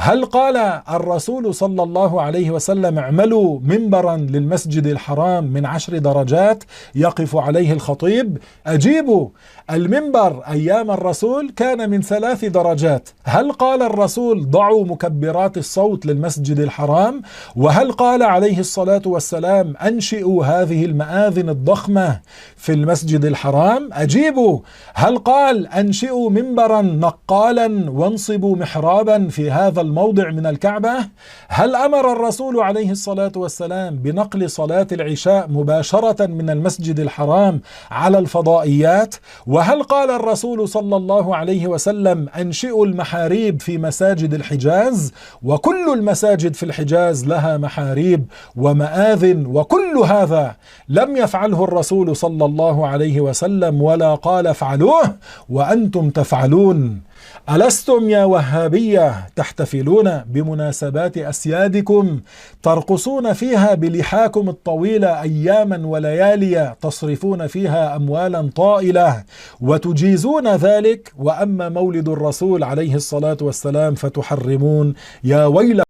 هل قال الرسول صلى الله عليه وسلم اعملوا منبرا للمسجد الحرام من 10 درجات يقف عليه الخطيب؟ أجيبوا، المنبر أيام الرسول كان من 3 درجات. هل قال الرسول ضعوا مكبرات الصوت للمسجد الحرام؟ وهل قال عليه الصلاة والسلام أنشئوا هذه المآذن الضخمة في المسجد الحرام؟ أجيبوا، هل قال أنشئوا منبرا نقالا وانصبوا محرابا في هذا الموضع من الكعبة؟ هل أمر الرسول عليه الصلاة والسلام بنقل صلاة العشاء مباشرة من المسجد الحرام على الفضائيات؟ وهل قال الرسول صلى الله عليه وسلم أنشئوا المحاريب في مساجد الحجاز؟ وكل المساجد في الحجاز لها محاريب ومآذن، وكل هذا لم يفعله الرسول صلى الله عليه وسلم ولا قال افعلوه وأنتم تفعلون. ألستم يا وهابية تحتفلون بمناسبات أسيادكم ترقصون فيها بلحاكم الطويلة أياما وليالي تصرفون فيها أموالا طائلة وتجيزون ذلك، وأما مولد الرسول عليه الصلاة والسلام فتحرمون؟ يا ويل